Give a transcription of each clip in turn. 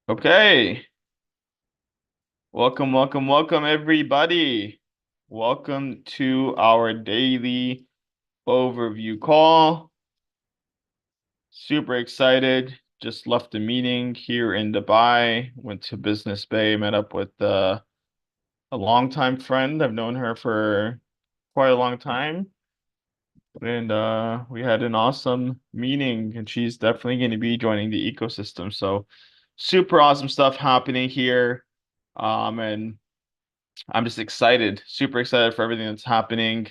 Okay. Welcome, everybody. Welcome to our daily overview call. Super excited. Just left a meeting here in Dubai. Went to Business Bay, met up with a longtime friend. I've known her for quite a long time. And we had an awesome meeting, and she's definitely going to be joining the ecosystem. So super awesome stuff happening here. And I'm just excited, super excited for everything that's happening.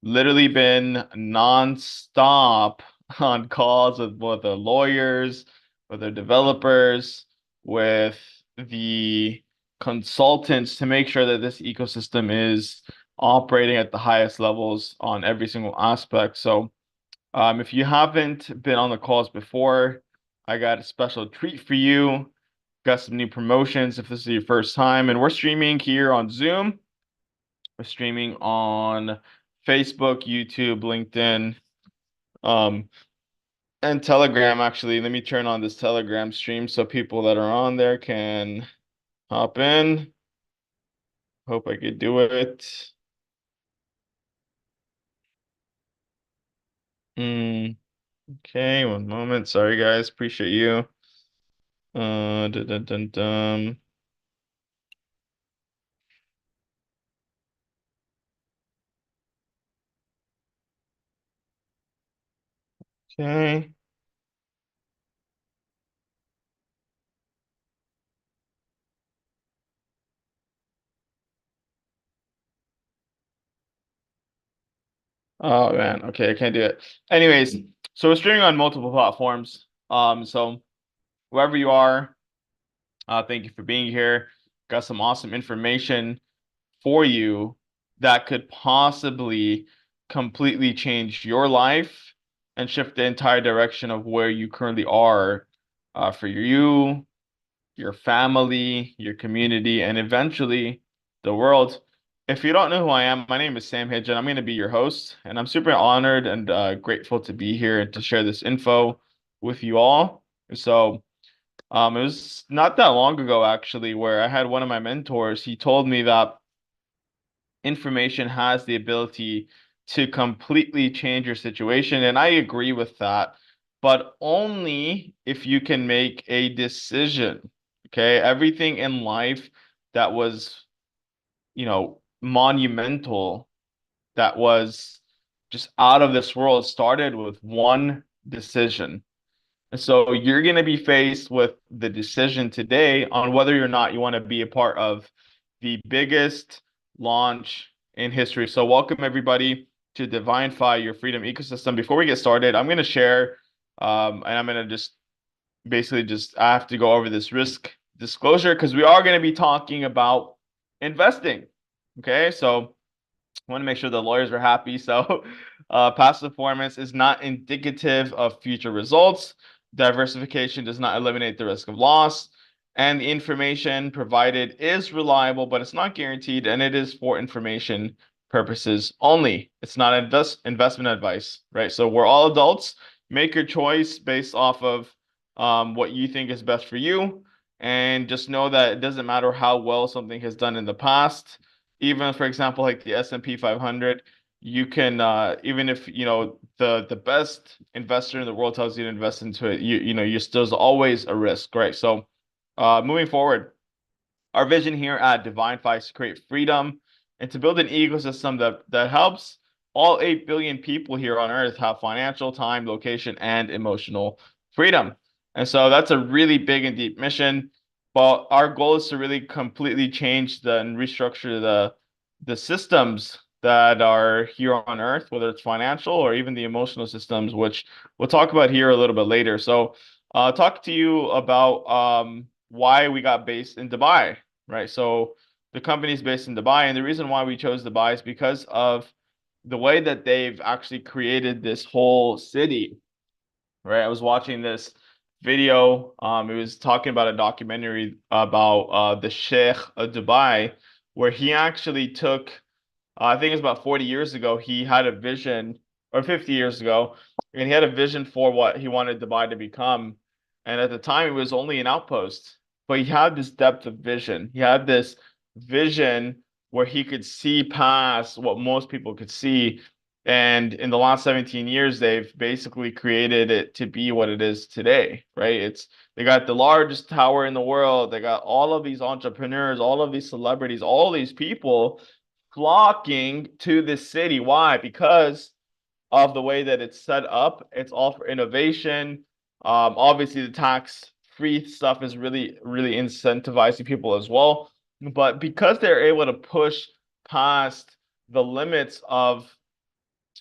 Literally been nonstop on calls with the lawyers, with the developers, with the consultants to make sure that this ecosystem is operating at the highest levels on every single aspect. So, if you haven't been on the calls before, I got a special treat for you. Got some new promotions if this is your first time, and we're streaming here on Zoom. We're streaming on Facebook, YouTube, LinkedIn, um, and Telegram. Actually, let me turn on this Telegram stream so people that are on there can hop in. Hope I could do it. Mm, okay, one moment. Sorry, guys. Appreciate you. Dun, dun, dun, dun. Okay. Oh man. Okay, I can't do it. Anyways, so we're streaming on multiple platforms. So wherever you are, thank you for being here. Got some awesome information for you that could possibly completely change your life and shift the entire direction of where you currently are, for you, your family, your community, and eventually the world. If you don't know who I am, my name is Sam Hedge, and I'm going to be your host. And I'm super honored and grateful to be here and to share this info with you all. So, it was not that long ago, actually, where I had one of my mentors. He told me that information has the ability to completely change your situation. And I agree with that, but only if you can make a decision. Okay. Everything in life that was, monumental, that was just out of this world started with one decision. And so you're going to be faced with the decision today on whether or not you want to be a part of the biggest launch in history. So welcome everybody to Divinfi, your freedom ecosystem. Before we get started, I'm going to share, and I'm going to just basically just I have to go over this risk disclosure because we are going to be talking about investing. Okay, so I want to make sure the lawyers are happy. So, past performance is not indicative of future results. Diversification does not eliminate the risk of loss. And the information provided is reliable, but it's not guaranteed, and it is for information purposes only. It's not investment advice, right? So we're all adults. Make your choice based off of what you think is best for you, and just know that it doesn't matter how well something has done in the past. Even for example, like the S&P 500, you can even if the best investor in the world tells you to invest into it, you still there's always a risk, right? So moving forward, our vision here at Divinfi is to create freedom and to build an ecosystem that helps all 8 billion people here on Earth have financial, time, location, and emotional freedom. And so that's a really big and deep mission. But our goal is to really completely change and restructure the systems that are here on Earth, whether it's financial or even the emotional systems, which we'll talk about here a little bit later. So, talk to you about why we got based in Dubai, right? So the company is based in Dubai, and the reason why we chose Dubai is because of the way that they've actually created this whole city, right? I was watching this video. It was talking about a documentary about the Sheikh of Dubai, where he actually took I think it's about 40 years ago, he had a vision, or 50 years ago, and he had a vision for what he wanted Dubai to become. And at the time, it was only an outpost, but he had this depth of vision. He had this vision where he could see past what most people could see. And in the last 17 years, they've basically created it to be what it is today, right? They got the largest tower in the world. They got all of these entrepreneurs, all of these celebrities, all these people flocking to this city. Why? Because of the way that it's set up. It's all for innovation. Obviously, the tax-free stuff is really, really incentivizing people as well. But because they're able to push past the limits of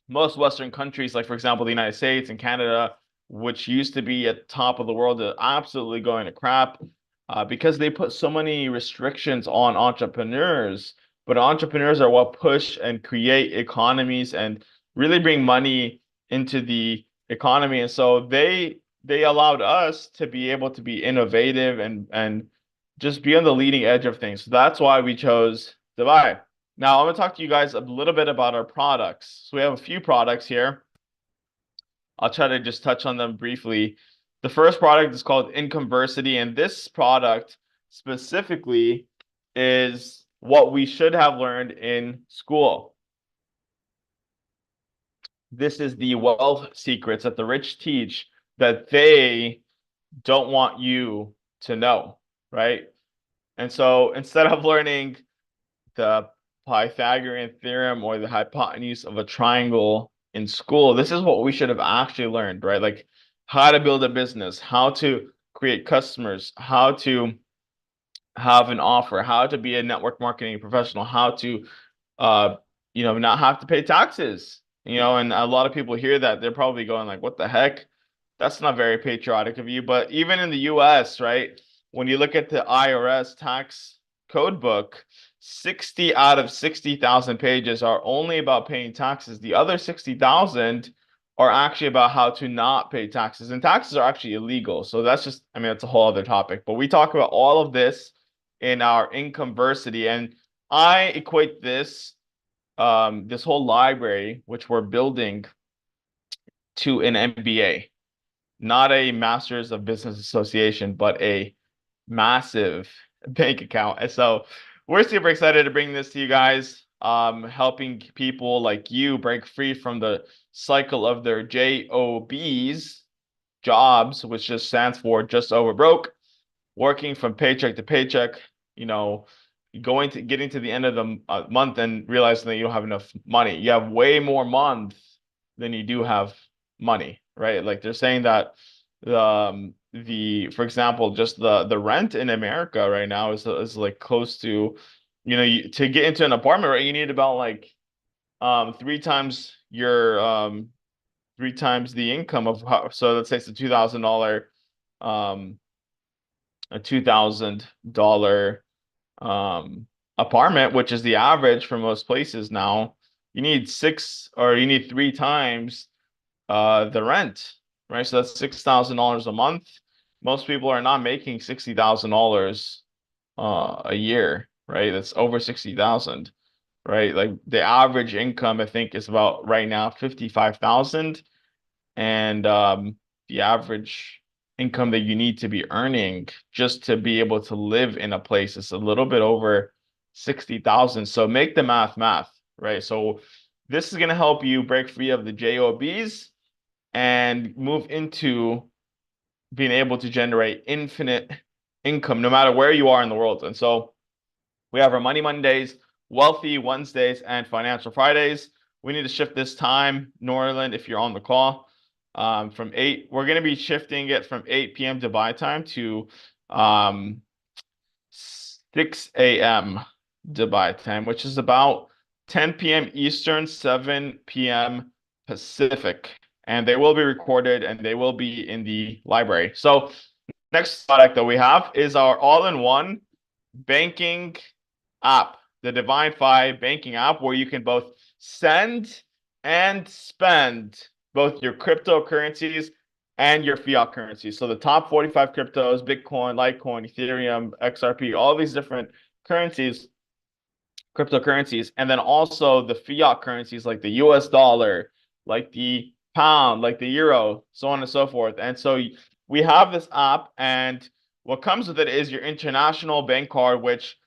most Western countries, like for example, the United States and Canada, which used to be at the top of the world, are absolutely going to crap because they put so many restrictions on entrepreneurs. But entrepreneurs are what push and create economies and really bring money into the economy. And so they allowed us to be able to be innovative and just be on the leading edge of things. So that's why we chose Dubai. Now, I'm going to talk to you guys a little bit about our products. So we have a few products here. I'll try to just touch on them briefly. The first product is called Inconversity, and this product specifically is what we should have learned in school. This is the wealth secrets that the rich teach that they don't want you to know, right? And so instead of learning the Pythagorean theorem or the hypotenuse of a triangle in school, this is what we should have actually learned, right? Like how to build a business, how to create customers, how to have an offer, how to be a network marketing professional, how to uh not have to pay taxes. And a lot of people hear that, they're probably going like, what the heck? That's not very patriotic of you. But even in the US, right, when you look at the IRS tax code book, 60 out of 60,000 pages are only about paying taxes. The other 60,000 are actually about how to not pay taxes. And taxes are actually illegal. So that's just, I mean, that's a whole other topic. But we talk about all of this in our Inconversity. And I equate this whole library, which we're building, to an MBA, not a Master's of Business Association, but a massive bank account. And so we're super excited to bring this to you guys, helping people like you break free from the cycle of their JOBs, jobs, which just stands for just over broke, working from paycheck to paycheck, you know, getting to the end of the month and realizing that you don't have enough money. You have way more month than you do have money, right? Like they're saying that for example, just the rent in America right now is like close to, to get into an apartment, right? You need about like three times your three times the income of so let's say it's um a $2,000 apartment, which is the average for most places now. You need three times the rent, right? So that's $6,000 a month. Most people are not making $60,000 a year, right? That's over 60,000, right? Like the average income, I think, is about right now 55,000, and the average income that you need to be earning just to be able to live in a place is a little bit over 60,000. So make the math, right? So this is going to help you break free of the JOBs and move into being able to generate infinite income no matter where you are in the world. And so we have our Money Mondays, Wealthy Wednesdays, and Financial Fridays. We need to shift this time, Norland, if you're on the call, from 8. We're going to be shifting it from 8 p.m. Dubai time to 6 a.m. Dubai time, which is about 10 p.m. Eastern, 7 p.m. Pacific. And they will be recorded and they will be in the library. So next product that we have is our all-in-one banking app, the Divinfi banking app, where you can both send and spend both your cryptocurrencies and your fiat currencies. So the top 45 cryptos, Bitcoin, Litecoin, Ethereum, XRP, all these different currencies cryptocurrencies, and then also the fiat currencies like the US dollar, like the pound, like the euro, so on and so forth. And so we have this app, and what comes with it is your international bank card, which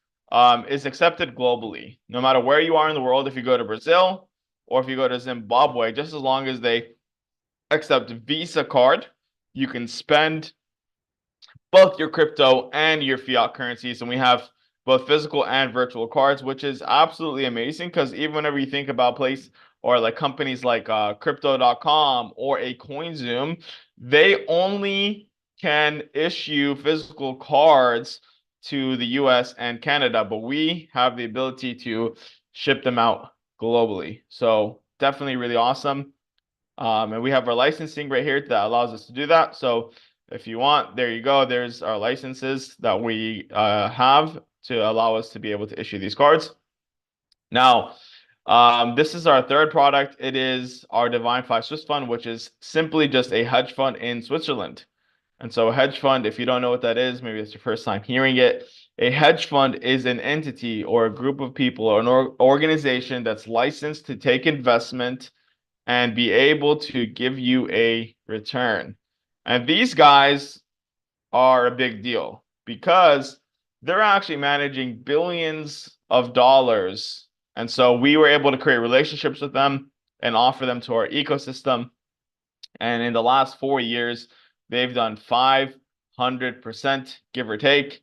is accepted globally, no matter where you are in the world. If you go to Brazil or if you go to Zimbabwe, just as long as they accept Visa card, you can spend both your crypto and your fiat currencies. And we have both physical and virtual cards, which is absolutely amazing because even whenever you think about place or like companies like crypto.com or a CoinZoom, they only can issue physical cards to the US and Canada, but we have the ability to ship them out globally. So definitely really awesome. And we have our licensing right here that allows us to do that. So if you want, there you go. There's our licenses that we have to allow us to be able to issue these cards. Now, this is our third product. It is our Divinfi Swiss Fund, which is simply just a hedge fund in Switzerland. And so a hedge fund, if you don't know what that is, maybe it's your first time hearing it. A hedge fund is an entity or a group of people or an organization that's licensed to take investment and be able to give you a return. And these guys are a big deal because they're actually managing billions of dollars. And so we were able to create relationships with them and offer them to our ecosystem. And in the last 4 years, they've done 500%, give or take,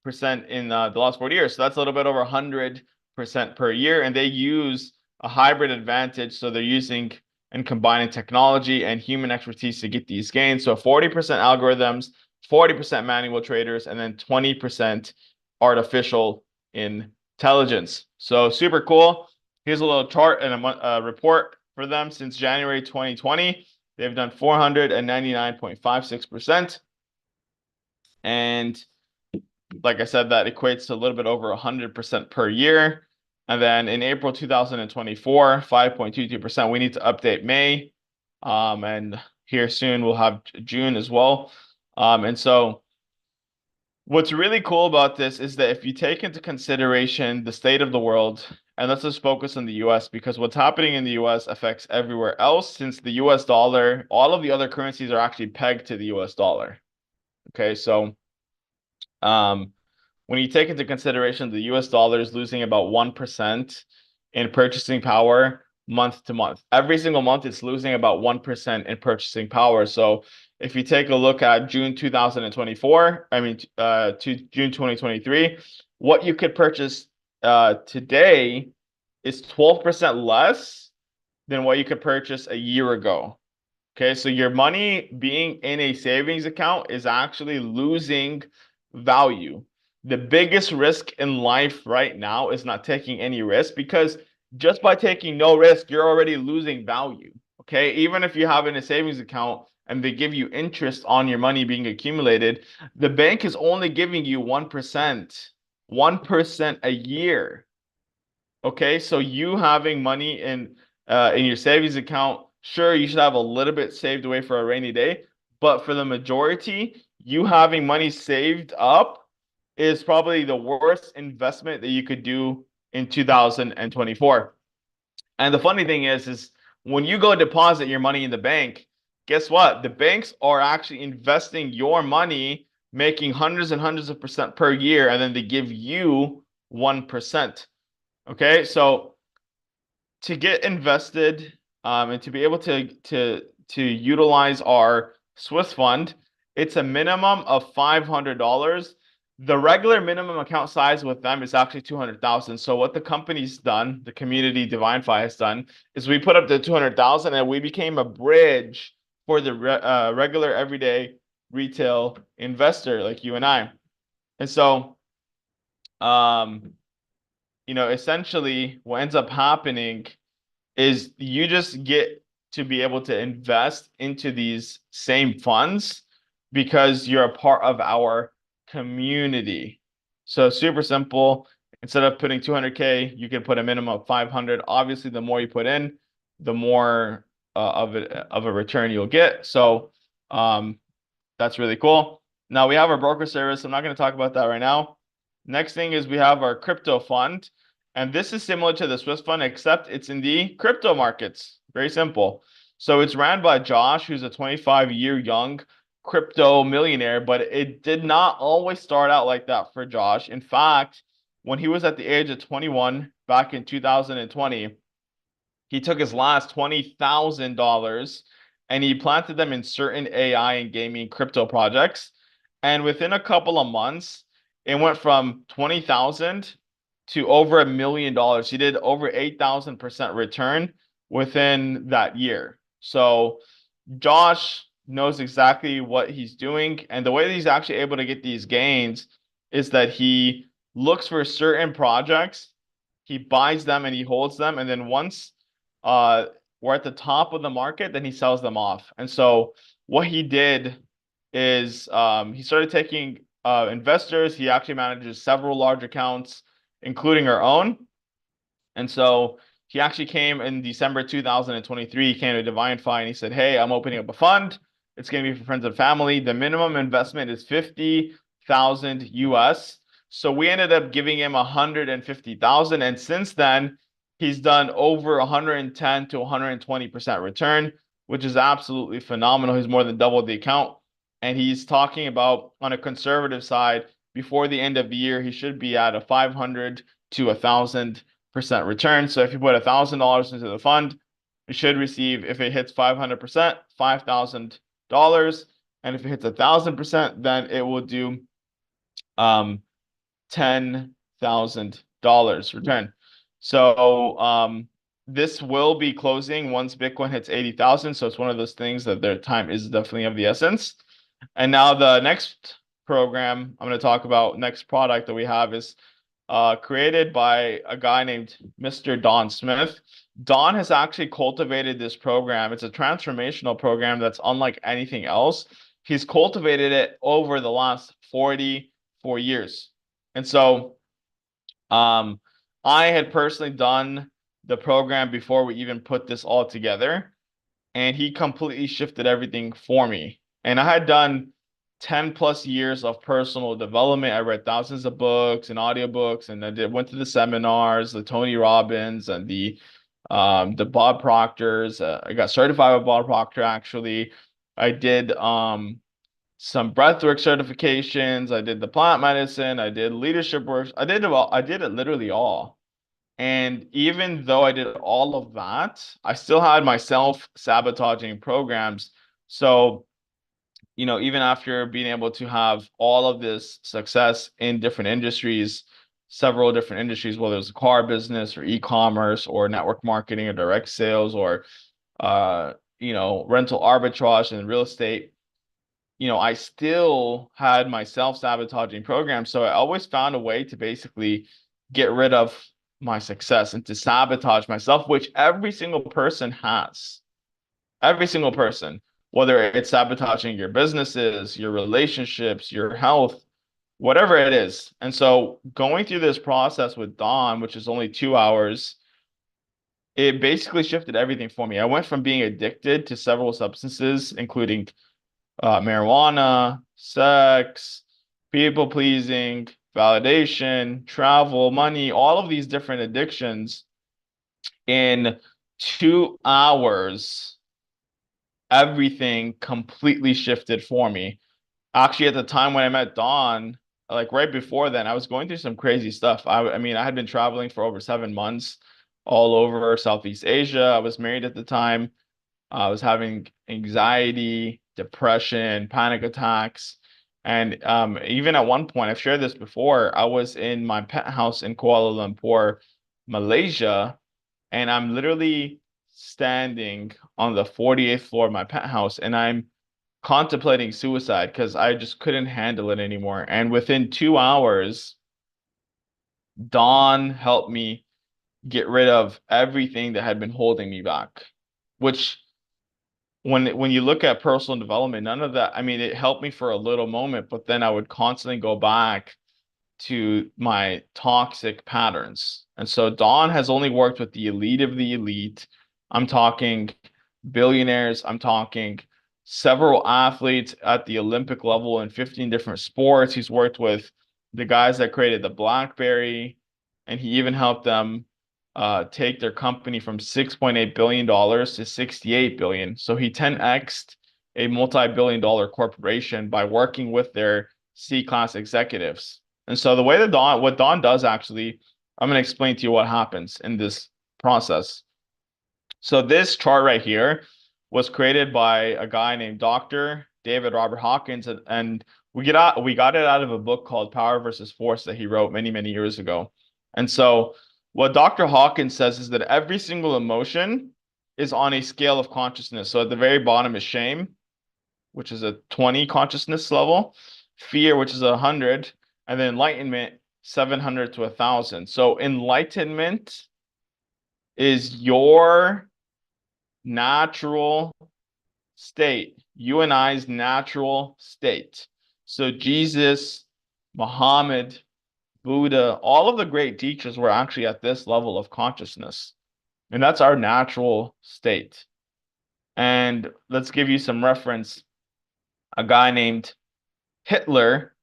percent in the last 40 years. So that's a little bit over 100% per year. And they use a hybrid advantage. So they're using and combining technology and human expertise to get these gains. So 40% algorithms, 40% manual traders, and then 20% artificial intelligence. So super cool. Here's a little chart and a report for them since January 2020. They've done 499.56%. And like I said, that equates to a little bit over 100% per year. And then in April 2024, 5.22%. We need to update May. And here soon we'll have June as well. And so what's really cool about this is that if you take into consideration the state of the world, and let's just focus on the US because what's happening in the US affects everywhere else since the US dollar, all of the other currencies are actually pegged to the US dollar. Okay, so when you take into consideration the US dollar is losing about 1% in purchasing power month to month. Every single month, it's losing about 1% in purchasing power. So if you take a look at June 2024, to June 2023, what you could purchase today is 12% less than what you could purchase a year ago. Okay, so your money being in a savings account is actually losing value. The biggest risk in life right now is not taking any risk because just by taking no risk, you're already losing value. Okay, even if you have in a savings account and they give you interest on your money being accumulated, the bank is only giving you 1%, 1% a year. Okay, so you having money in your savings account, sure, you should have a little bit saved away for a rainy day, but for the majority, you having money saved up is probably the worst investment that you could do in 2024. And the funny thing is when you go deposit your money in the bank, guess what? The banks are actually investing your money, making hundreds and hundreds of percent per year, and then they give you 1%. Okay, so to get invested and to be able to utilize our Swiss fund, it's a minimum of $500. The regular minimum account size with them is actually 200,000. So what the company's done, the community Divinfi has done, is we put up the 200,000 and we became a bridge for the regular everyday retail investor like you and I. And so essentially what ends up happening is you just get to be able to invest into these same funds because you're a part of our community. So super simple. Instead of putting 200K, you can put a minimum of 500. Obviously, the more you put in, the more of a return you'll get. So that's really cool. Now we have our broker service. I'm not going to talk about that right now. Next thing is we have our crypto fund. And this is similar to the Swiss fund, except it's in the crypto markets. Very simple. So it's ran by Josh, who's a 25-year young crypto millionaire, but it did not always start out like that for Josh. In fact, when he was at the age of 21 back in 2020, he took his last $20,000 and he planted them in certain AI and gaming crypto projects. And within a couple of months, it went from 20,000 to over $1 million. He did over 8,000% return within that year. So Josh knows exactly what he's doing. And the way that he's actually able to get these gains is that he looks for certain projects, he buys them and he holds them. And then once uh, we're at the top of the market, then he sells them off. And so what he did is he started taking investors. He actually manages several large accounts, including our own. And so he actually came in December 2023. He came to Divinfi and he said, "Hey, I'm opening up a fund. It's going to be for friends and family. The minimum investment is 50,000 US." So we ended up giving him 150,000. And since then, he's done over 110 to 120% return, which is absolutely phenomenal. He's more than doubled the account. And he's talking about on a conservative side, before the end of the year, he should be at a 500 to 1,000% return. So if you put $1,000 into the fund, you should receive, if it hits 500%, $5,000. And if it hits 1,000%, then it will do $10,000 return. So this will be closing once Bitcoin hits 80,000. So it's one of those things that their time is definitely of the essence. And now the next program I'm going to talk about, next product that we have is created by a guy named Mr. Don Smith. Don has actually cultivated this program. It's a transformational program that's unlike anything else. He's cultivated it over the last 44 years. And so I had personally done the program before we even put this all together, and he completely shifted everything for me. And I had done 10 plus years of personal development. I read thousands of books and audiobooks, and went to the seminars, the Tony Robbins and the Bob Proctors. I got certified with Bob Proctor actually. I did some breathwork certifications. I did the plant medicine. I did leadership work. I did it all. I did it literally all. And even though I did all of that, I still had my self-sabotaging programs. So, even after being able to have all of this success in different industries, several different industries, whether it's a car business or e-commerce or network marketing or direct sales or rental arbitrage and real estate, I still had my self-sabotaging program. So I always found a way to basically get rid of my success and to sabotage myself, which every single person has. Every single person, whether it's sabotaging your businesses, your relationships, your health, whatever it is. And so going through this process with Don, which is only 2 hours, it basically shifted everything for me. I went from being addicted to several substances, including marijuana, sex, people pleasing, validation, travel, money, all of these different addictions. In 2 hours, everything completely shifted for me. Actually, at the time when I met Dawn, like right before then, I was going through some crazy stuff. I mean, I had been traveling for over 7 months all over Southeast Asia. I was married at the time. I was having anxiety, depression, panic attacks. And even at one point, I've shared this before, I was in my penthouse in Kuala Lumpur, Malaysia, and I'm literally standing on the 48th floor of my penthouse and I'm contemplating suicide because I just couldn't handle it anymore. And within 2 hours, Dawn helped me get rid of everything that had been holding me back, which when you look at personal development, none of that, I mean, it helped me for a little moment, but then I would constantly go back to my toxic patterns. And so Dawn has only worked with the elite of the elite. I'm talking billionaires, I'm talking several athletes at the Olympic level in 15 different sports. He's worked with the guys that created the BlackBerry, and he even helped them take their company from $6.8 billion to 68 billion. So he 10x'd a multi-billion dollar corporation by working with their C-class executives. And so the way that what Don does actually, I'm going to explain to you what happens in this process. So this chart right here was created by a guy named Dr. David Robert Hawkins, and we got it out of a book called Power versus Force that he wrote many, many years ago. And so what Dr. Hawkins says is that every single emotion is on a scale of consciousness. So at the very bottom is shame, which is a 20 consciousness level, fear, which is 100, and then enlightenment, 700 to 1,000. So enlightenment is your natural state, you and I's natural state. So Jesus, Muhammad, Buddha, all of the great teachers were actually at this level of consciousness. And that's our natural state. And let's give you some reference. A guy named Hitler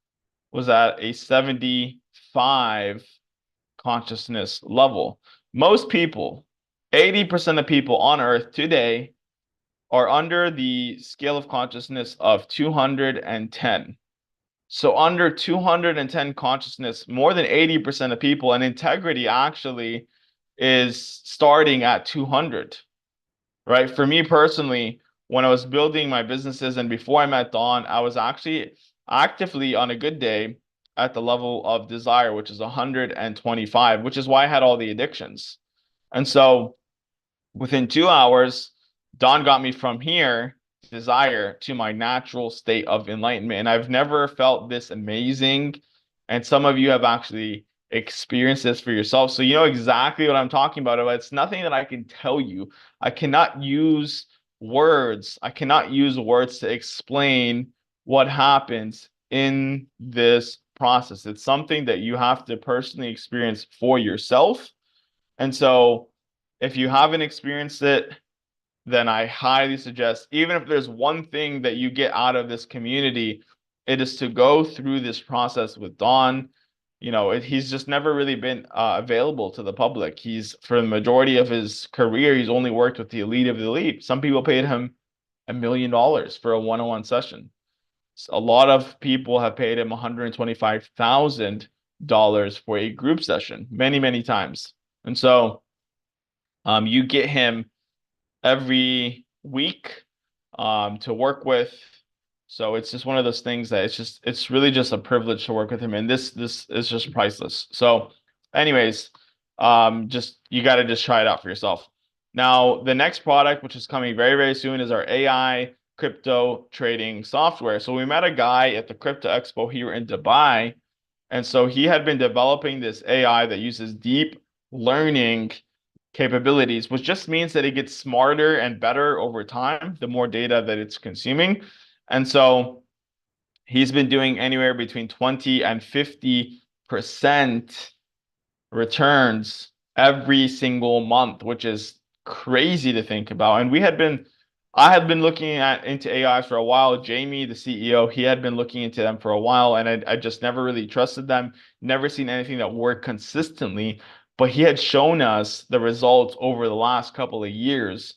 was at a 75 consciousness level. Most people, 80% of people on Earth today are under the scale of consciousness of 210. So under 210 consciousness, more than 80% of people, and integrity actually is starting at 200, right? For me personally, when I was building my businesses and before I met Don, I was actually actively on a good day at the level of desire, which is 125, which is why I had all the addictions. And so within 2 hours, Don got me from here, desire, to my natural state of enlightenment. And I've never felt this amazing. And some of you have actually experienced this for yourself. So you know exactly what I'm talking about. It's nothing that I can tell you. I cannot use words. I cannot use words to explain what happens in this process. It's something that you have to personally experience for yourself. And so if you haven't experienced it, then I highly suggest, even if there's one thing that you get out of this community, it is to go through this process with Don. You know, he's just never really been available to the public. For the majority of his career, he's only worked with the elite of the elite. Some people paid him $1 million for a one-on-one session. A lot of people have paid him $125,000 for a group session, many, many times. And so you get him every week to work with. So it's just one of those things that it's really just a privilege to work with him. And this is just priceless. So anyways, just you got to just try it out for yourself. Now, the next product, which is coming very, very soon, is our AI crypto trading software. So we met a guy at the Crypto Expo here in Dubai. And so he had been developing this AI that uses deep learning capabilities, which just means that it gets smarter and better over time, the more data that it's consuming. And so he's been doing anywhere between 20 and 50% returns every single month, which is crazy to think about. And I had been looking into AI for a while. Jamie, the CEO, he had been looking into them for a while, and I just never really trusted them, never seen anything that worked consistently. But he had shown us the results over the last couple of years,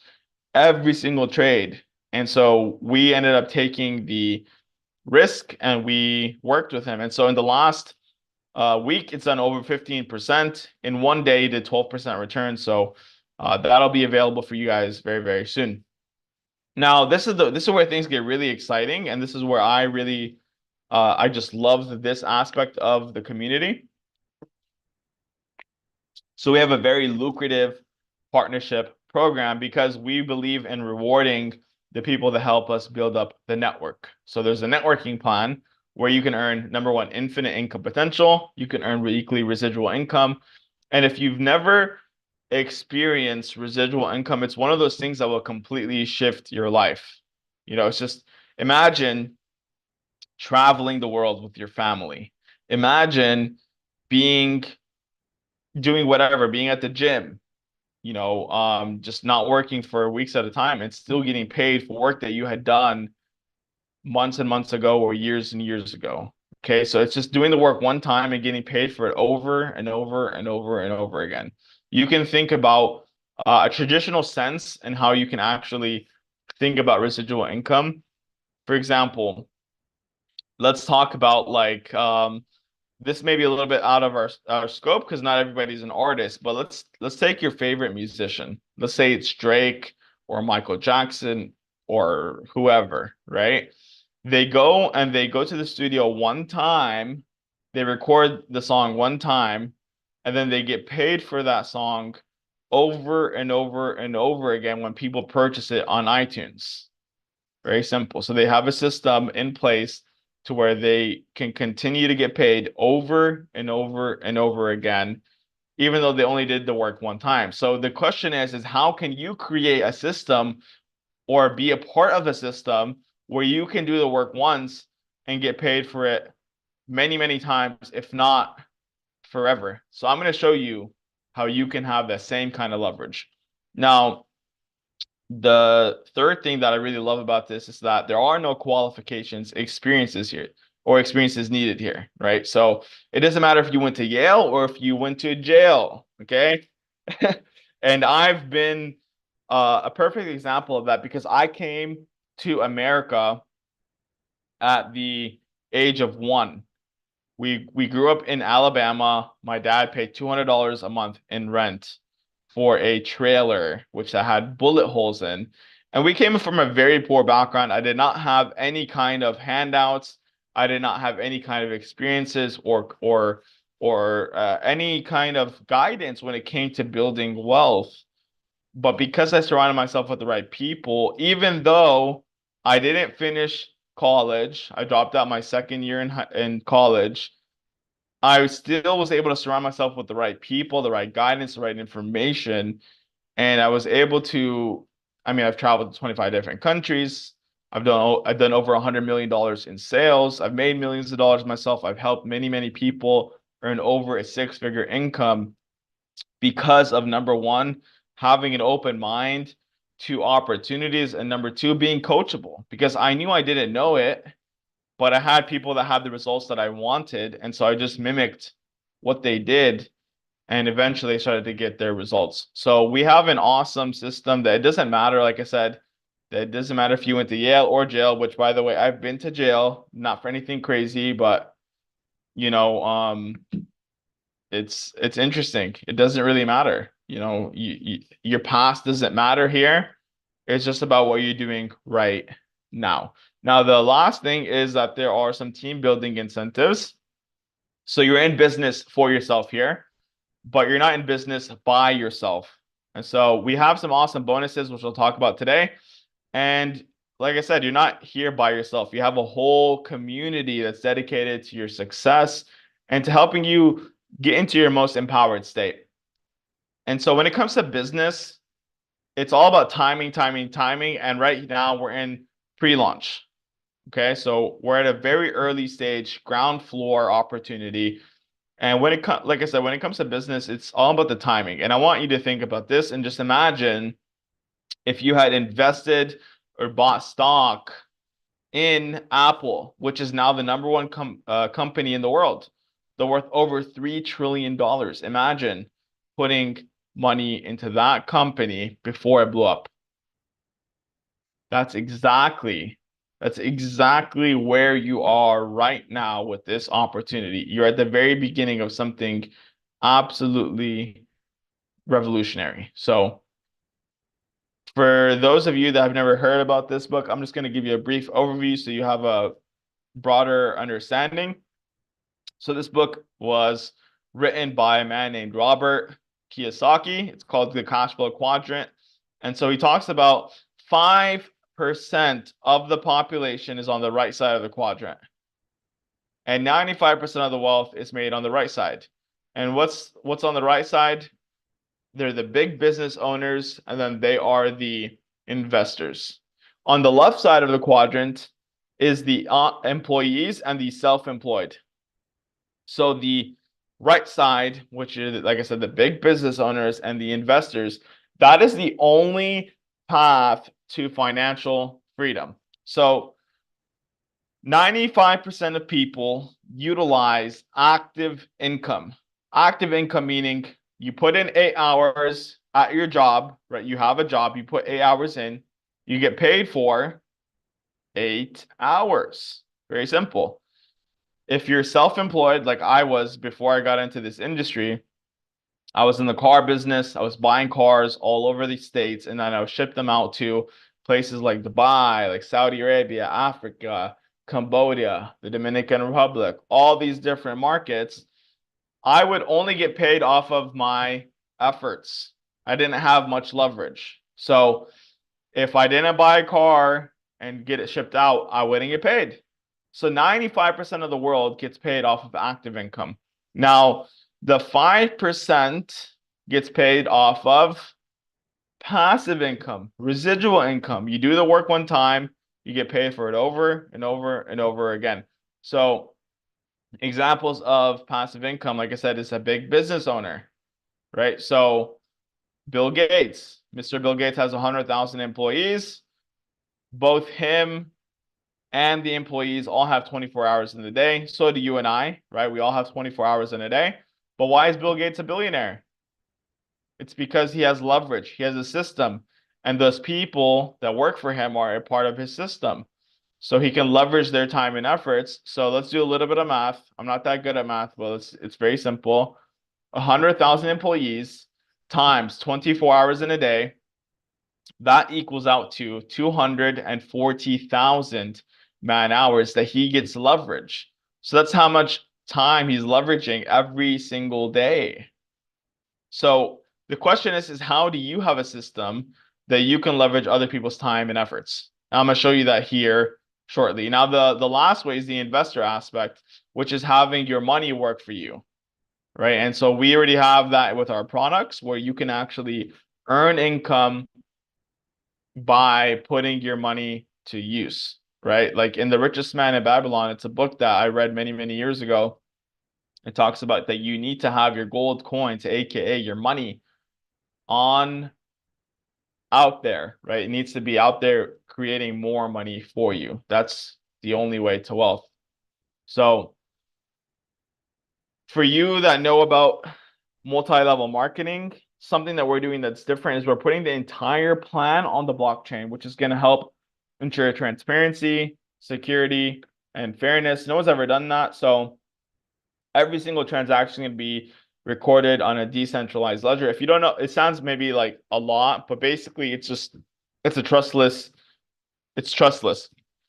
every single trade. And so we ended up taking the risk and we worked with him. And so in the last week, it's done over 15%. In one day, he did 12% return. So that'll be available for you guys very, very soon. Now, this is where things get really exciting, and this is where I just love this aspect of the community. So we have a very lucrative partnership program because we believe in rewarding the people that help us build up the network. So there's a networking plan where you can earn, number one, infinite income potential. You can earn weekly residual income. And if you've never experienced residual income, it's one of those things that will completely shift your life. You know, it's just imagine traveling the world with your family. Imagine doing whatever, being at the gym, just not working for weeks at a time and still getting paid for work that you had done months and months ago or years and years ago. Okay, so it's just doing the work one time and getting paid for it over and over and over and over again. You can think about a traditional sense and how you can actually think about residual income. For example, let's talk about like this may be a little bit out of our scope because not everybody's an artist, but let's take your favorite musician. Let's say it's Drake or Michael Jackson or whoever, right? They go to the studio one time, they record the song one time, and then they get paid for that song over and over and over again when people purchase it on iTunes. Very simple. So they have a system in place to where they can continue to get paid over and over and over again, even though they only did the work one time. So the question is how can you create a system or be a part of a system where you can do the work once and get paid for it many, many times, if not forever. So I'm going to show you how you can have that same kind of leverage. Now, the third thing that I really love about this is that there are no qualifications, experiences here, or experiences needed here, right? So it doesn't matter if you went to Yale or if you went to jail, okay? And I've been a perfect example of that because I came to America at the age of 1. We grew up in Alabama. My dad paid $200 a month in rent for a trailer, which I had bullet holes in. And we came from a very poor background. I did not have any kind of handouts. I did not have any kind of experiences or any kind of guidance when it came to building wealth. But because I surrounded myself with the right people, even though I didn't finish college, I dropped out my second year in college. I still was able to surround myself with the right people, the right guidance, the right information, and I was able to. I mean, I've traveled to 25 different countries. I've done over $100 million in sales. I've made millions of dollars myself. I've helped many, many people earn over a six-figure income because of number one, having an open mind to opportunities, and number two, being coachable because I knew I didn't know it, but I had people that had the results that I wanted. And so I just mimicked what they did and eventually started to get their results. So we have an awesome system that it doesn't matter, like I said, that it doesn't matter if you went to Yale or jail, which by the way, I've been to jail, not for anything crazy, but you know, it's interesting. It doesn't really matter. Your past doesn't matter here. It's just about what you're doing right now. Now, the last thing is that there are some team building incentives. So you're in business for yourself here, but you're not in business by yourself. And so we have some awesome bonuses, which we'll talk about today. And like I said, you're not here by yourself. You have a whole community that's dedicated to your success and to helping you get into your most empowered state. And so when it comes to business, it's all about timing, timing, timing. And right now we're in pre-launch. Okay, so we're at a very early stage, ground floor opportunity. And when it comes, like I said, when it comes to business, it's all about the timing. And I want you to think about this and just imagine if you had invested or bought stock in Apple, which is now the number one company in the world. They're worth over $3 trillion. Imagine putting money into that company before it blew up. That's exactly that's exactly where you are right now with this opportunity. You're at the very beginning of something absolutely revolutionary. So, for those of you that have never heard about this book, I'm just going to give you a brief overview so you have a broader understanding. So, this book was written by a man named Robert Kiyosaki. It's called The Cash Flow Quadrant. And so he talks about 5% of the population is on the right side of the quadrant, and 95% of the wealth is made on the right side. And what's on the right side? They're the big business owners, and then they are the investors. On the left side of the quadrant is the employees and the self-employed. So the right side, which is, like I said, the big business owners and the investors, that is the only path to financial freedom. So 95% of people utilize active income. Active income meaning you put in 8 hours at your job, right? You have a job, you put 8 hours in, you get paid for 8 hours. Very simple. If you're self-employed, like I was before I got into this industry, I was in the car business. I was buying cars all over the states, and then I would ship them out to places like Dubai, like Saudi Arabia, Africa, Cambodia, the Dominican Republic, all these different markets. I would only get paid off of my efforts. I didn't have much leverage. So if I didn't buy a car and get it shipped out, I wouldn't get paid. So 95% of the world gets paid off of active income. Now, the 5% gets paid off of passive income, residual income. You do the work one time, you get paid for it over and over and over again. So, examples of passive income, like I said, is a big business owner, right? So, Bill Gates, Mr. Bill Gates has 100,000 employees. Both him and the employees all have 24 hours in the day. So do you and I, right? We all have 24 hours in a day. But why is Bill Gates a billionaire? It's because he has leverage. He has a system. And those people that work for him are a part of his system. So he can leverage their time and efforts. So let's do a little bit of math. I'm not that good at math, but it's very simple. 100,000 employees times 24 hours in a day, that equals out to 240,000 man hours that he gets leverage. So that's how much time he's leveraging every single day. So the question is how do you have a system that you can leverage other people's time and efforts? And I'm going to show you that here shortly. Now, the last way is the investor aspect, which is having your money work for you, right? And so we already have that with our products where you can actually earn income by putting your money to use, right? Like in The Richest Man in Babylon, it's a book that I read many, many years ago. It talks about that you need to have your gold coins, aka your money, on out there, right? It needs to be out there creating more money for you. That's the only way to wealth. So for you that know about multi-level marketing, something that we're doing that's different is we're putting the entire plan on the blockchain, which is going to help ensure transparency, security, and fairness. No one's ever done that. So every single transaction can be recorded on a decentralized ledger. If you don't know, it sounds maybe like a lot, but basically it's trustless,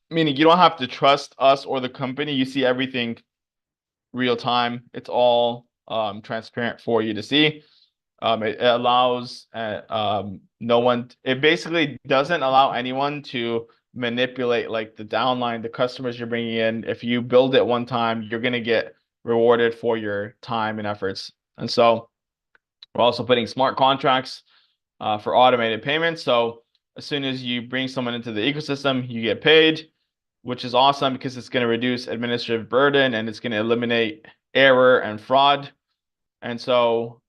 meaning you don't have to trust us or the company. You see everything real time. It's all transparent for you to see. It allows no one, it basically doesn't allow anyone to manipulate like the downline, the customers you're bringing in. If you build it one time, you're going to get rewarded for your time and efforts. And so we're also putting smart contracts for automated payments. So as soon as you bring someone into the ecosystem, you get paid, which is awesome because it's going to reduce administrative burden and it's going to eliminate error and fraud. And so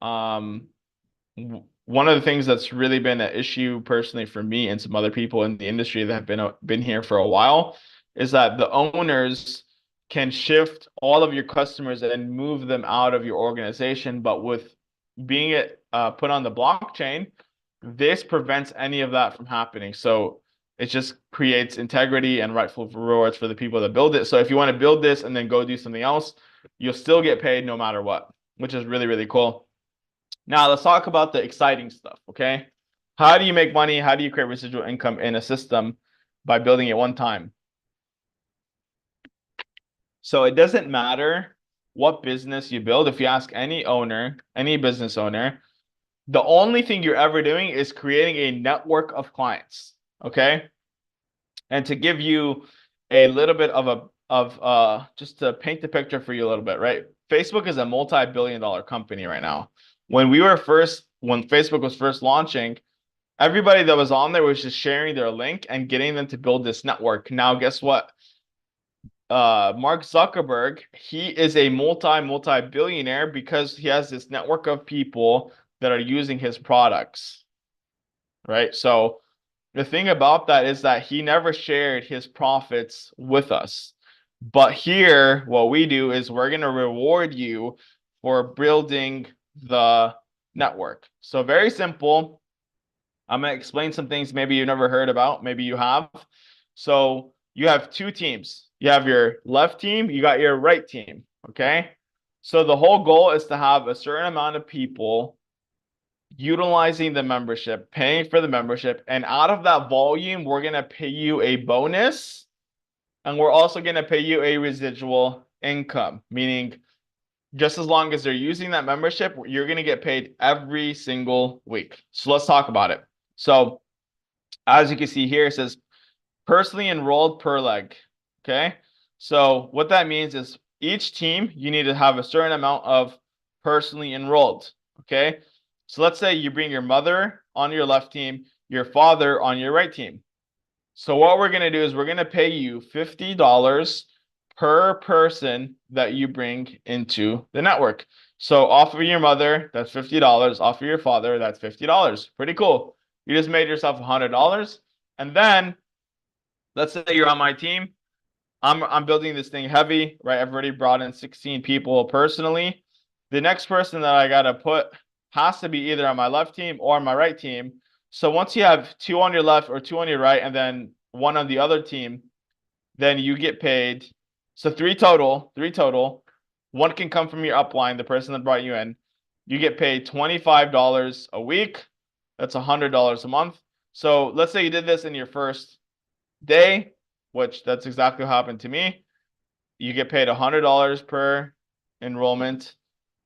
one of the things that's really been an issue personally for me and some other people in the industry that have been here for a while is that the owners can shift all of your customers and move them out of your organization. But with being put on the blockchain, this prevents any of that from happening. So it just creates integrity and rightful rewards for the people that build it. So if you want to build this and then go do something else, you'll still get paid no matter what, which is really, really cool. Now let's talk about the exciting stuff, okay? How do you make money? How do you create residual income in a system by building it one time? So it doesn't matter what business you build. If you ask any owner, any business owner, the only thing you're ever doing is creating a network of clients, okay? And to give you a little bit of just to paint the picture for you a little bit, right? Facebook is a multi-billion-dollar company right now. When Facebook was first launching, everybody that was on there was just sharing their link and getting them to build this network. Now, guess what? Mark Zuckerberg, he is a multi-billionaire because he has this network of people that are using his products, right? So the thing about that is that he never shared his profits with us. But here, what we do is we're going to reward you for building the network. So very simple. I'm going to explain some things maybe you've never heard about, maybe you have. So you have two teams. You have your left team, you got your right team, okay? So the whole goal is to have a certain amount of people utilizing the membership, paying for the membership, and out of that volume, we're going to pay you a bonus, and we're also going to pay you a residual income, meaning just as long as they're using that membership, you're going to get paid every single week. So let's talk about it. So as you can see here, it says personally enrolled per leg. Okay. So what that means is each team, you need to have a certain amount of personally enrolled. Okay. So let's say you bring your mother on your left team, your father on your right team. So what we're going to do is we're going to pay you $50 per person that you bring into the network. So off of your mother, that's $50. Off of your father, that's $50. Pretty cool. You just made yourself $100. And then let's say you're on my team. I'm building this thing heavy, right? I've already brought in 16 people personally. The next person that I gotta put has to be either on my left team or on my right team. So once you have two on your left or two on your right, and then one on the other team, then you get paid. So three total, three total. One can come from your upline, the person that brought you in. You get paid $25 a week. That's $100 a month. So let's say you did this in your first day, which that's exactly what happened to me. You get paid $100 per enrollment,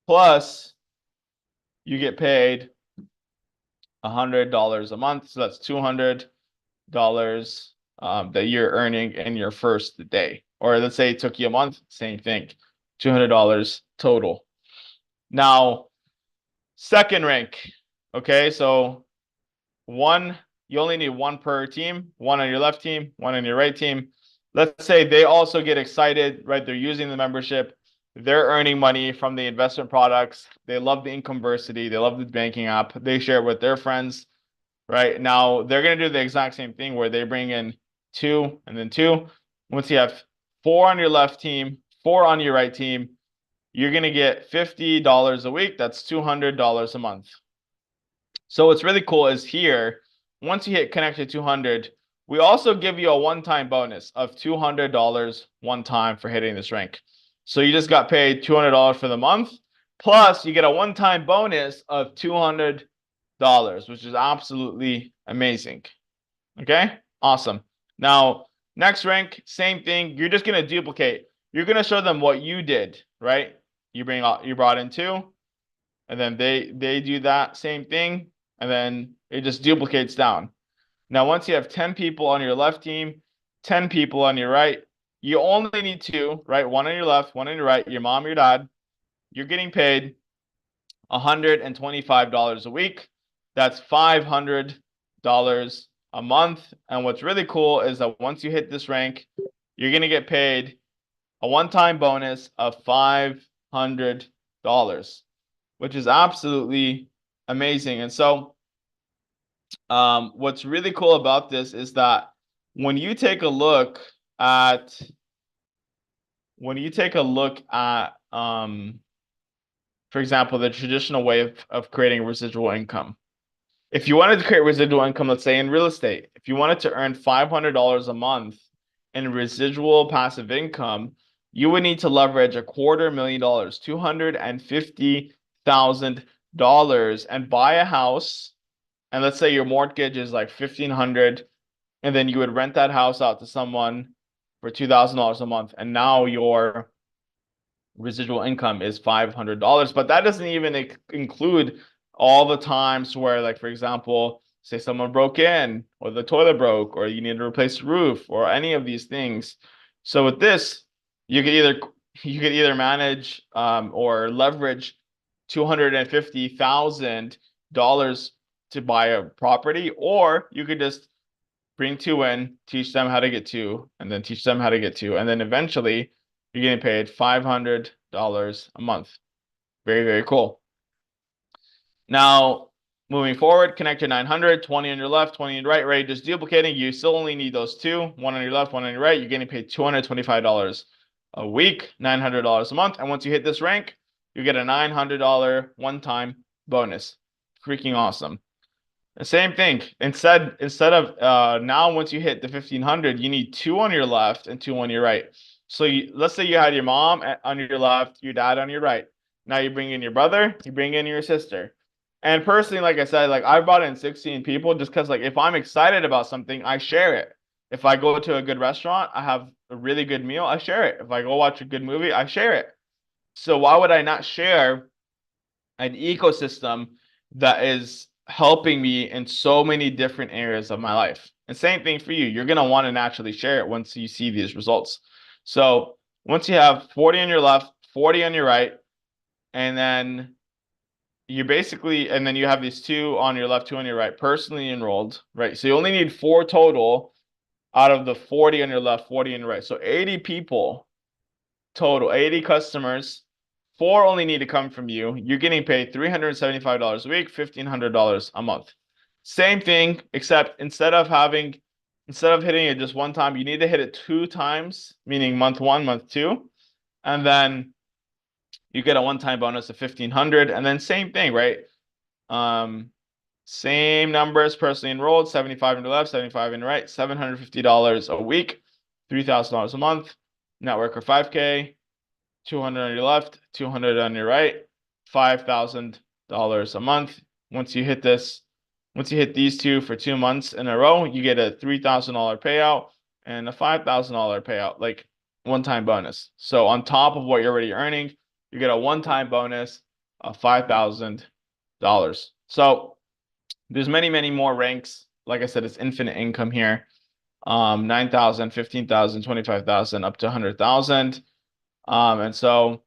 plus you get paid $100 a month. So that's $200 that you're earning in your first day. Or let's say it took you a month, same thing, $200 total. Now, second rank. Okay, so you only need one per team, one on your left team, one on your right team. Let's say they also get excited, right? They're using the membership. They're earning money from the investment products. They love the inconversity. They love the banking app. They share it with their friends, right? Now they're going to do the exact same thing where they bring in two and then two. Once you have four on your left team, four on your right team, you're going to get $50 a week. That's $200 a month. So what's really cool is here, once you hit connected 200, we also give you a one-time bonus of $200 one time for hitting this rank. So you just got paid $200 for the month, plus you get a one-time bonus of $200, which is absolutely amazing. Okay, awesome. Now, next rank, same thing. You're just going to duplicate. You're going to show them what you did, right? You brought in two, and then they do that same thing, and then it just duplicates down. Now, once you have 10 people on your left team, 10 people on your right, you only need two, right? One on your left, one on your right, your mom, your dad. You're getting paid $125 a week. That's $500 a month. And what's really cool is that once you hit this rank, you're going to get paid a one-time bonus of $500, which is absolutely amazing. And so what's really cool about this is that when you take a look at for example, the traditional way of creating residual income. If you wanted to create residual income, let's say in real estate, if you wanted to earn $500 a month in residual passive income, you would need to leverage $250,000, $250,000, and buy a house. And let's say your mortgage is like $1,500, and then you would rent that house out to someone for $2,000 a month, and now your residual income is $500. But that doesn't even include all the times where, like, for example, say someone broke in, or the toilet broke, or you need to replace the roof, or any of these things. So with this, you could either manage or leverage $250,000 to buy a property, or you could just bring two in, teach them how to get two, and then teach them how to get two, and then eventually you're getting paid $500 a month. Very, very cool. Now, moving forward, connect your 900, 20 on your left, 20 on your right, right? Just duplicating. You still only need those two, one on your left, one on your right. You're getting paid $225. a week, $900 a month. And once you hit this rank, you get a $900 one-time bonus. Freaking awesome. The same thing. Instead of now, once you hit the 1500, you need two on your left and two on your right. So let's say you had your mom on your left, your dad on your right. Now you bring in your brother, you bring in your sister. And personally, like I said, like I brought in 16 people just because like if I'm excited about something, I share it. If I go to a good restaurant, I have a really good meal, I share it. If I go watch a good movie, I share it. So why would I not share an ecosystem that is helping me in so many different areas of my life? And same thing for you. You're going to want to naturally share it once you see these results. So once you have 40 on your left, 40 on your right, and then and then you have these two on your left, two on your right, personally enrolled, right? So you only need four total out of the 40 on your left, 40 on your right. So 80 people total, 80 customers. Four only need to come from you. You're getting paid $375 a week, $1,500 a month. Same thing, except instead of hitting it just one time, you need to hit it two times, meaning month one, month two, and then you get a one-time bonus of 1,500. And then same thing, right? Same numbers, personally enrolled, 75 in the left, 75 in the right, $750 a week, $3,000 a month, networker 5K, 200 on your left, 200 on your right, $5,000 a month. Once you hit these two for 2 months in a row, you get a $3,000 payout and a $5,000 payout, like one-time bonus. So on top of what you're already earning, you get a one-time bonus of $5,000. So there's many, many more ranks. Like I said, it's infinite income here. 9,000, 15,000, 25,000, up to 100,000. And so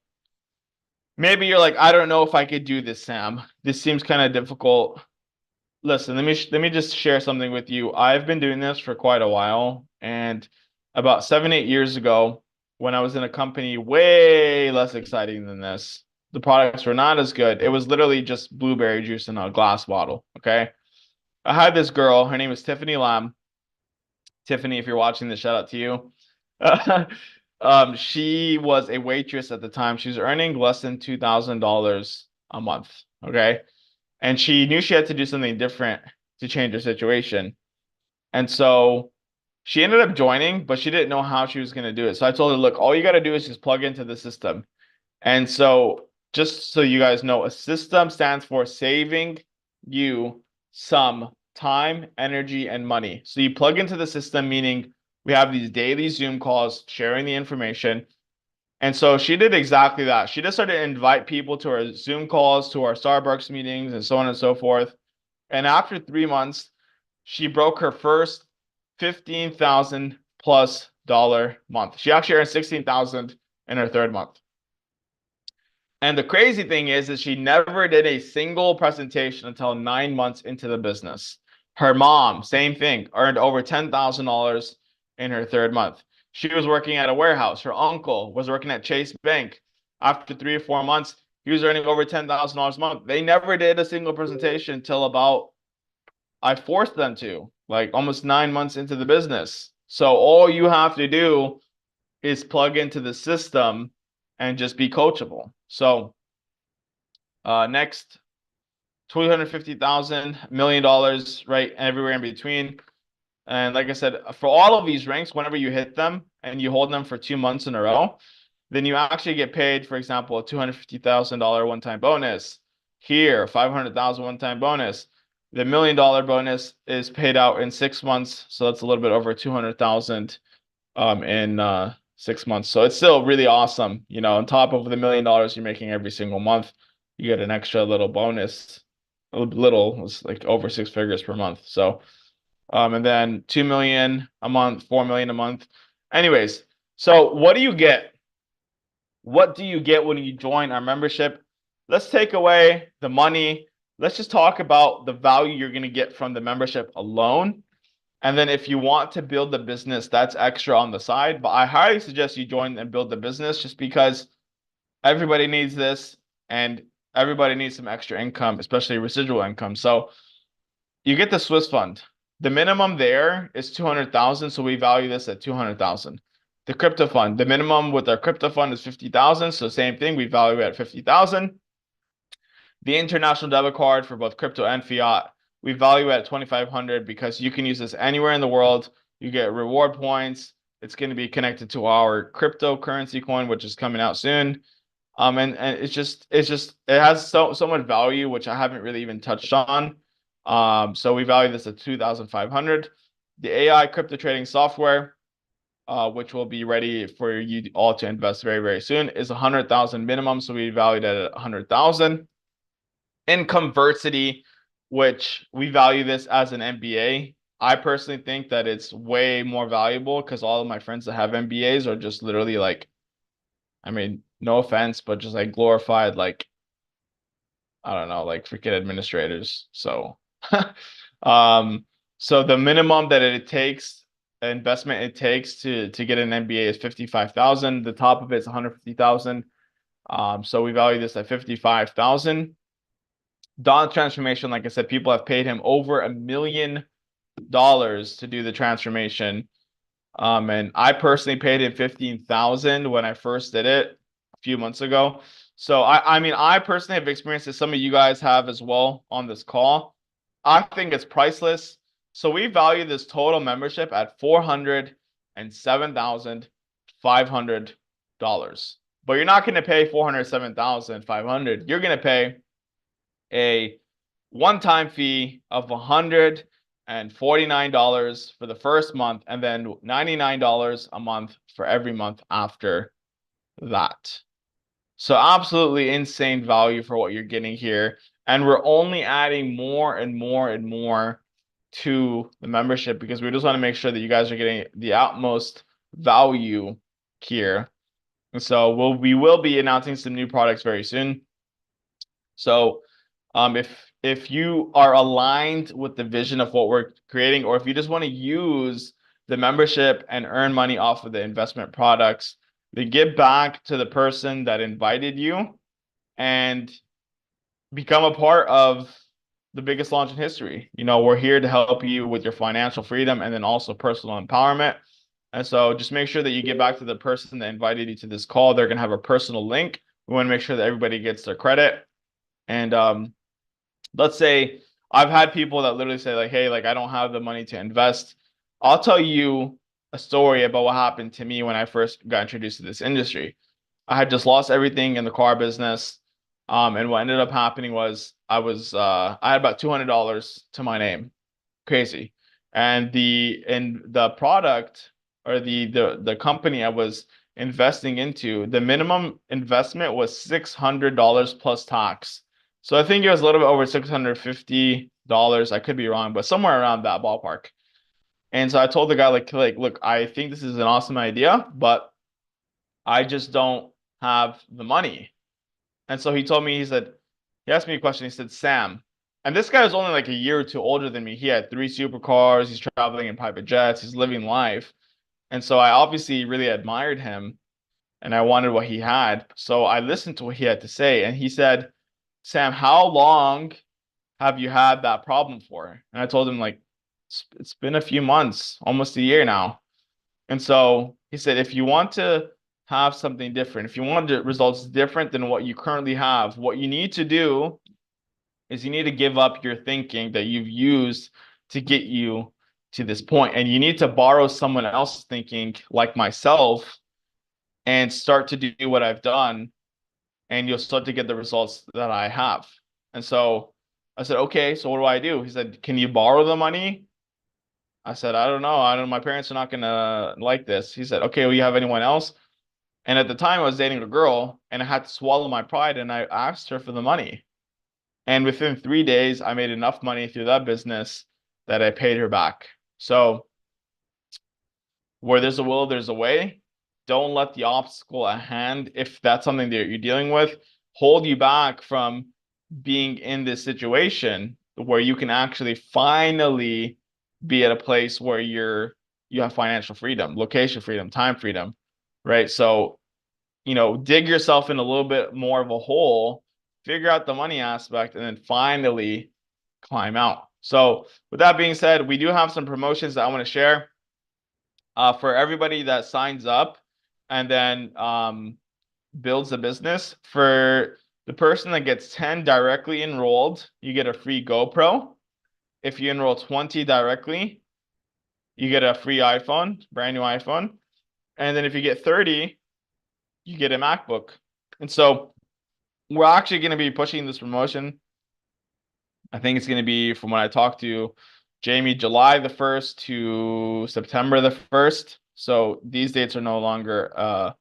maybe you're like, I don't know if I could do this, Sam. This seems kind of difficult. Listen, let me just share something with you. I've been doing this for quite a while, and about 7, 8 years ago, when I was in a company way less exciting than this, the products were not as good. It was literally just blueberry juice in a glass bottle. Okay. I had this girl, her name is Tiffany Lamb. Tiffany, if you're watching this, shout out to you. She was a waitress at the time. She was earning less than $2,000 a month. Okay. And she knew she had to do something different to change her situation. And so she ended up joining, but she didn't know how she was going to do it. So I told her, look, all you got to do is just plug into the system. And so just so you guys know, a system stands for saving you some time, energy, and money. So you plug into the system, meaning we have these daily Zoom calls sharing the information. And so she did exactly that. She just started to invite people to our Zoom calls, to our Starbucks meetings, and so on and so forth. And after 3 months, she broke her first 15,000 plus dollar month. She actually earned 16,000 in her third month. And the crazy thing is she never did a single presentation until 9 months into the business. Her mom, same thing, earned over $10,000 in her third month. She was working at a warehouse. Her uncle was working at Chase Bank. After 3 or 4 months, he was earning over $10,000 a month. They never did a single presentation until I forced them to, like almost 9 months into the business. So all you have to do is plug into the system and just be coachable. So next, 250,000, $1 million, right? Everywhere in between. And like I said, for all of these ranks, whenever you hit them and you hold them for 2 months in a row, then you actually get paid, for example, a $250,000 one-time bonus. Here, 500,000 one-time bonus. The $1 million bonus is paid out in 6 months, so that's a little bit over 200,000 in 6 months. So it's still really awesome. You know, on top of the $1 million you're making every single month, you get an extra little bonus. A little, it's like over 6 figures per month. So, and then 2 million a month, 4 million a month. Anyways, so what do you get? What do you get when you join our membership? Let's take away the money. Let's just talk about the value you're going to get from the membership alone. And then if you want to build the business, that's extra on the side. But I highly suggest you join and build the business just because everybody needs this and everybody needs some extra income, especially residual income. So you get the Swiss fund. The minimum there is 200,000. So we value this at 200,000. The crypto fund, the minimum with our crypto fund is 50,000. So same thing, we value at 50,000. The international debit card for both crypto and fiat, we value at 2,500 because you can use this anywhere in the world. You get reward points. It's going to be connected to our cryptocurrency coin, which is coming out soon. And it has so much value, which I haven't really even touched on. So we value this at 2,500. The AI crypto trading software, which will be ready for you all to invest very, very soon, is 100,000 minimum. So we valued it at 100,000. In Conversity, which we value this as an MBA. I personally think that it's way more valuable because all of my friends that have MBAs are just literally like, I mean, no offense, but just like glorified, like, I don't know, like freaking administrators. So, um, so the minimum that it takes, investment it takes to get an MBA is 55,000. The top of it is 150,000. So we value this at 55,000. Don's transformation, like I said, people have paid him over $1 million to do the transformation. And I personally paid him 15,000 when I first did it a few months ago. So I mean, I personally have experienced this. Some of you guys have as well on this call. I think it's priceless. So we value this total membership at $407,500. But you're not going to pay $407,500. You're going to pay a one-time fee of $149 for the first month, and then $99 a month for every month after that. So absolutely insane value for what you're getting here. And we're only adding more and more and more to the membership because we just want to make sure that you guys are getting the utmost value here. And so we will be announcing some new products very soon. So if you are aligned with the vision of what we're creating, or if you just want to use the membership and earn money off of the investment products, then give back to the person that invited you and become a part of the biggest launch in history. You know, we're here to help you with your financial freedom and then also personal empowerment. And so just make sure that you get back to the person that invited you to this call. They're going to have a personal link. We want to make sure that everybody gets their credit. And let's say I've had people that literally say like, hey, like I don't have the money to invest. I'll tell you a story about what happened to me when I first got introduced to this industry. I had just lost everything in the car business. And what ended up happening was I had about $200 to my name. Crazy. And the product or the company I was investing into, the minimum investment was $600 plus tax. So I think it was a little bit over $650. I could be wrong, but somewhere around that ballpark. And so I told the guy like, look, I think this is an awesome idea, but I just don't have the money. And so he told me, he asked me a question. He said, Sam, and this guy was only like a year or two older than me. He had 3 supercars. He's traveling in private jets. He's living life. And so I obviously really admired him and I wanted what he had. So I listened to what he had to say. And he said, Sam, how long have you had that problem for? And I told him like, it's been a few months, almost a year now. And so he said, if you want to have something different, if you want the results different than what you currently have, what you need to do is you need to give up your thinking that you've used to get you to this point. And you need to borrow someone else's thinking like myself and start to do what I've done. And you'll start to get the results that I have. And so I said, okay, so what do I do? He said, can you borrow the money? I said, I don't know. I don't, my parents are not gonna like this. He said, okay, well, you have anyone else? And at the time I was dating a girl and I had to swallow my pride and I asked her for the money. And within 3 days, I made enough money through that business that I paid her back. So where there's a will, there's a way. Don't let the obstacle at hand, if that's something that you're dealing with, hold you back from being in this situation where you can actually finally be at a place where you have financial freedom, location freedom, time freedom, right? So, you know, dig yourself in a little bit more of a hole, figure out the money aspect, and then finally climb out. So with that being said, we do have some promotions that I want to share. For everybody that signs up and then builds a business, for the person that gets 10 directly enrolled, you get a free GoPro. If you enroll 20 directly, you get a free iPhone, brand new iPhone. And then if you get 30, you get a MacBook. And so we're actually going to be pushing this promotion. I think it's going to be, from when I talked to Jamie, July the 1st to September the 1st. So these dates are no longer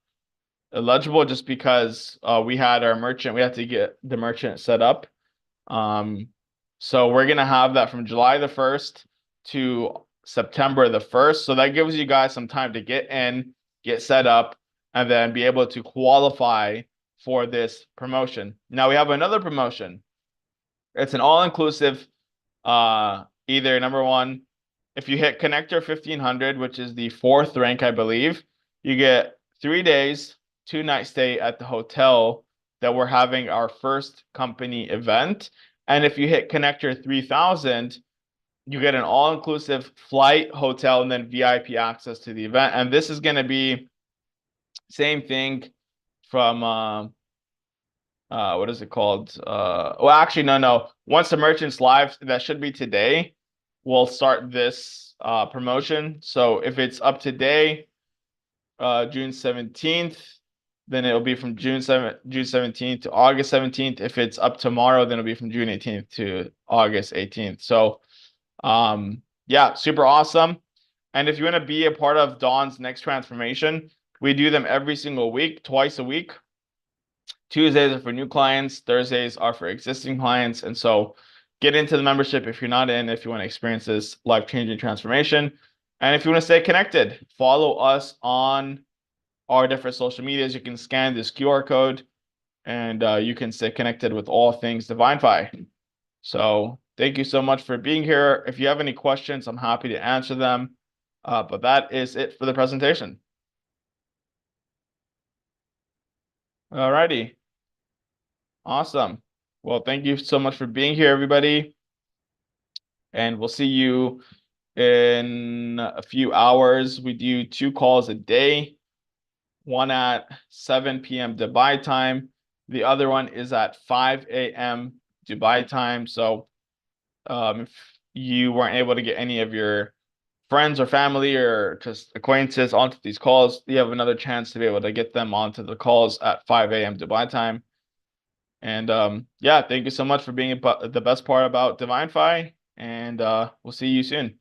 eligible, just because we had our merchant, we had to get the merchant set up. So we're going to have that from July the 1st to September the 1st. So that gives you guys some time to get in, get set up, and then be able to qualify for this promotion. Now we have another promotion. It's an all-inclusive, either number one, if you hit Connector 1500, which is the 4th rank, I believe, you get 3 days, 2-night stay at the hotel that we're having our first company event. And if you hit Connector 3000, you get an all-inclusive flight, hotel, and then VIP access to the event. And this is going to be same thing from what is it called? Well, actually, no. Once the merchant's live, that should be today, we'll start this promotion. So if it's up today, June 17th, then it'll be from June 17th to August 17th. If it's up tomorrow, then it'll be from June 18th to August 18th. So yeah, super awesome. And if you want to be a part of Don's next transformation, we do them every single week, twice a week. Tuesdays are for new clients, Thursdays are for existing clients. And so get into the membership if you're not in, if you want to experience this life-changing transformation. And if you want to stay connected, follow us on our different social medias. You can scan this QR code and you can stay connected with all things Divinfi. So thank you so much for being here. If you have any questions, I'm happy to answer them. But that is it for the presentation. All righty. Awesome. Well, thank you so much for being here, everybody. And we'll see you in a few hours. We do 2 calls a day, one at 7 p.m. Dubai time. The other one is at 5 a.m. Dubai time. So if you weren't able to get any of your friends or family or just acquaintances onto these calls, you have another chance to be able to get them onto the calls at 5 a.m. Dubai time. And yeah, thank you so much for being the best part about Divinfi, and we'll see you soon.